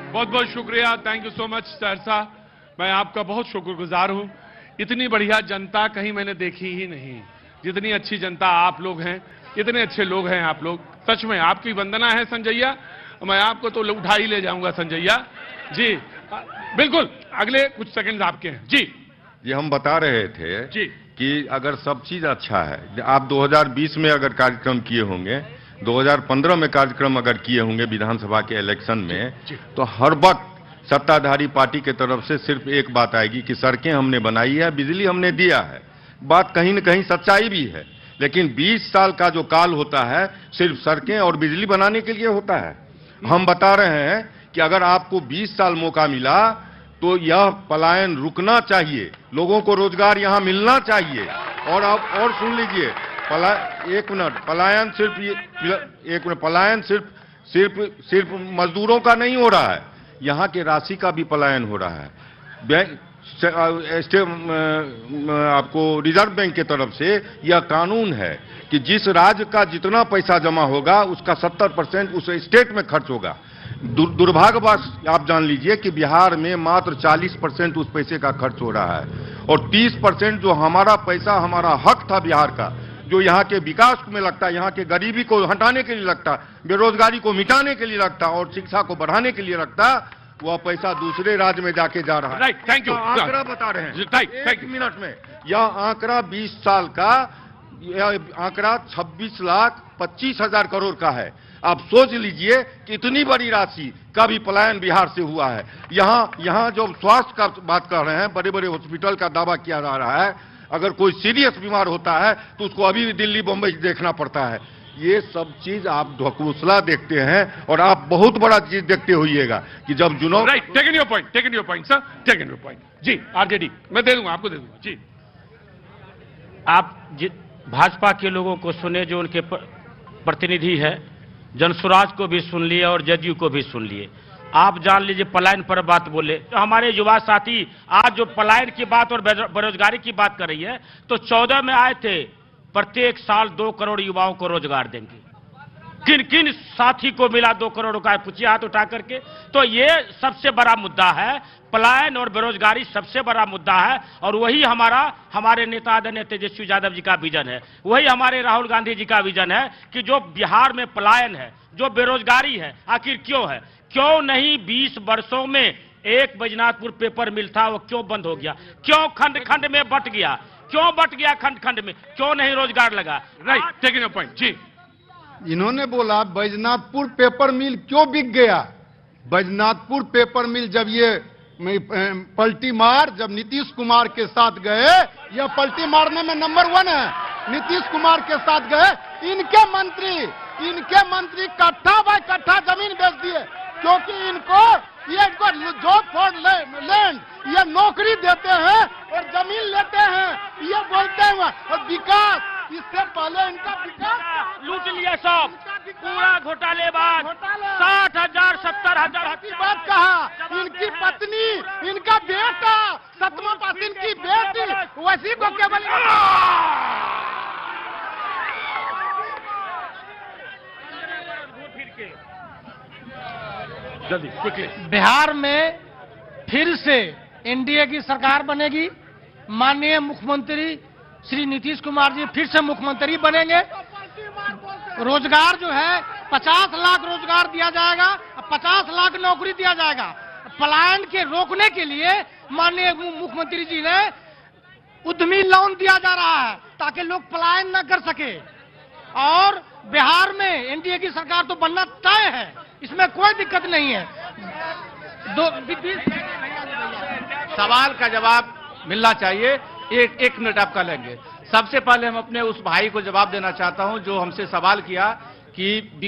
बहुत बहुत शुक्रिया, thank you so much sir साहब। मैं आपका बहुत शुक्रगुजार हूं। इतनी बढ़िया जनता कहीं मैंने देखी ही नहीं। जितनी अच्छी जनता आप लोग हैं, इतने अच्छे लोग हैं आप लोग। सच में आपकी वंदना है संजैया। मैं आपको तो उठा ही ले जाऊंगा संजैया जी। बिल्कुल, अगले कुछ सेकंड्स आपके हैं जी। ये हम बता रहे थे जी कि अगर सब चीज अच्छा है, आप 2020 में अगर कार्यक्रम किए होंगे, 2015 में कार्यक्रम अगर किए होंगे विधानसभा के इलेक्शन में, तो हर वक्त सत्ताधारी पार्टी के तरफ से सिर्फ एक बात आएगी कि सड़कें हमने बनाई है, बिजली हमने दिया है। बात कहीं न कहीं सच्चाई भी है, लेकिन 20 साल का जो काल होता है सिर्फ सड़कें और बिजली बनाने के लिए होता है। हम बता रहे हैं कि अगर आपको 20 साल मौका मिला तो यह पलायन रुकना चाहिए, लोगों को रोजगार यहां मिलना चाहिए। और आप और सुन लीजिए, एक मिनट, पलायन सिर्फ मजदूरों का नहीं हो रहा है, यहाँ के राशि का भी पलायन हो रहा है। बैंक आपको रिजर्व बैंक के तरफ से यह कानून है कि जिस राज्य का जितना पैसा जमा होगा उसका 70% उस स्टेट में खर्च होगा। दुर्भाग्यवश आप जान लीजिए कि बिहार में मात्र 40% उस पैसे का खर्च हो रहा है, और 30% जो हमारा पैसा, हमारा हक था बिहार का, जो यहाँ के विकास में लगता, यहाँ के गरीबी को हटाने के लिए लगता, बेरोजगारी को मिटाने के लिए लगता और शिक्षा को बढ़ाने के लिए लगता, वह पैसा दूसरे राज्य में जाके जा रहा है। Right, thank you. आंकड़ा बता रहे हैं राइट, एक मिनट में। यह आंकड़ा 20 साल का, यह आंकड़ा 26,25,000 करोड़ का है। आप सोच लीजिए कि इतनी बड़ी राशि का भी पलायन बिहार से हुआ है। यहाँ जो स्वास्थ्य का बात कर रहे हैं, बड़े बड़े हॉस्पिटल का दावा किया जा रहा है, अगर कोई सीरियस बीमार होता है तो उसको अभी दिल्ली बम्बई देखना पड़ता है। ये सब चीज आप ढकोसला देखते हैं, और आप बहुत बड़ा चीज देखते होइएगा कि जब चुनाव। Right, taken your point sir, taken your point जी। आरजेडी मैं दे दूंगा, आपको दे दूंगा जी। आप भाजपा के लोगों को सुने, जो उनके प्रतिनिधि है, जनसुराज को भी सुन लिए और जदयू को भी सुन लिए। आप जान लीजिए, पलायन पर बात बोले तो हमारे युवा साथी आज जो पलायन की बात और बेरोजगारी की बात कर रही है, तो 14 में आए थे प्रत्येक साल 2 करोड़ युवाओं को रोजगार देंगे। किन किन साथी को मिला 2 करोड़ का, पूछिए हाथ उठा करके। तो ये सबसे बड़ा मुद्दा है, पलायन और बेरोजगारी सबसे बड़ा मुद्दा है। और वही हमारे नेता आदरणीय तेजस्वी यादव जी का विजन है, वही हमारे राहुल गांधी जी का विजन है कि जो बिहार में पलायन है, जो बेरोजगारी है, आखिर क्यों है? क्यों नहीं 20 वर्षों में एक बैजनाथपुर पेपर मिल था, वो क्यों बंद हो गया? क्यों खंड खंड में बट गया? क्यों बट गया खंड खंड में? क्यों नहीं रोजगार लगा? राइट, टेकिंग अ पॉइंट जी। इन्होंने बोला बैजनाथपुर पेपर मिल क्यों बिक गया। बैजनाथपुर पेपर मिल जब ये पलटी मार, जब नीतीश कुमार के साथ गए, यह पलटी मारने में नंबर 1 है। नीतीश कुमार के साथ गए, इनके मंत्री कट्ठा बाय कट्ठा जमीन बेच दिए, क्योंकि इनको जॉब फॉर लैंड, ये नौकरी देते हैं और जमीन लेते हैं, ये बोलते हैं। और विकास, इससे पहले इनका विकास लूट लिया सब, पूरा घोटालेबाज। 60,000 70,000 की बात कहा। इनकी पत्नी, इनका बेटा, 7वां पास इनकी बेटी, वैसी को केवल जल्दी क्विकली। बिहार में फिर से एनडीए की सरकार बनेगी। माननीय मुख्यमंत्री श्री नीतीश कुमार जी फिर से मुख्यमंत्री बनेंगे। रोजगार जो है 50 लाख रोजगार दिया जाएगा, 50 लाख नौकरी दिया जाएगा। पलायन के रोकने के लिए माननीय मुख्यमंत्री जी ने उद्यमी लोन दिया जा रहा है, ताकि लोग पलायन न कर सके। और बिहार में एनडीए की सरकार तो बनना तय है, इसमें कोई दिक्कत नहीं है। सवाल का जवाब मिलना चाहिए। एक मिनट आपका लेंगे। सबसे पहले हम अपने उस भाई को जवाब देना चाहता हूं जो हमसे सवाल किया कि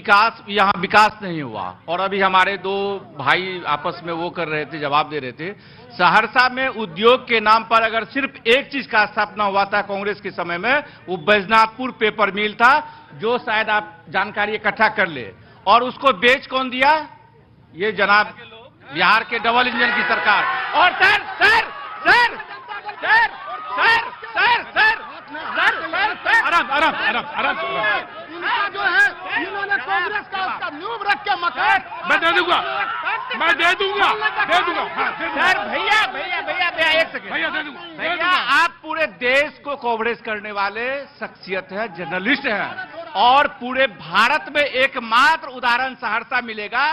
यहाँ विकास नहीं हुआ, और अभी हमारे 2 भाई आपस में वो कर रहे थे, जवाब दे रहे थे। सहरसा में उद्योग के नाम पर अगर सिर्फ एक चीज का स्थापना हुआ था कांग्रेस के समय में, वो बैजनाथपुर पेपर मिल था, जो शायद आप जानकारी इकट्ठा कर ले। और उसको बेच कौन दिया? ये जनाब बिहार के डबल इंजन की सरकार। और sir sir sir sir sir sir sir sir आराम। इनका जो है, इन्होंने कांग्रेस का उसका न्यूब रख के मकान मैं दे दूंगा, मैं दे दूंगा, दे दूंगा, हाँ, दे दूंगा। सर भैया एक सेकंड भैया दे दूंगा, दे भैया दूंगा। आप पूरे देश को कवरेज करने वाले शख्सियत हैं, जर्नलिस्ट हैं और पूरे भारत में एकमात्र उदाहरण सहरसा मिलेगा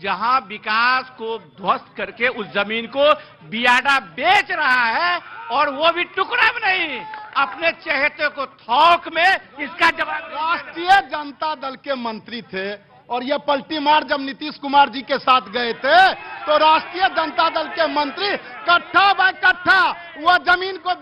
जहां विकास को ध्वस्त करके उस जमीन को बियाडा बेच रहा है और वो भी टुकड़ा में नहीं, अपने चहेते को थोक में इसका जवाब। राष्ट्रीय जनता दल के मंत्री थे और ये पलटी मार जब नीतीश कुमार जी के साथ गए थे तो राष्ट्रीय जनता दल के मंत्री कट्ठा बाय कट्ठा वह जमीन को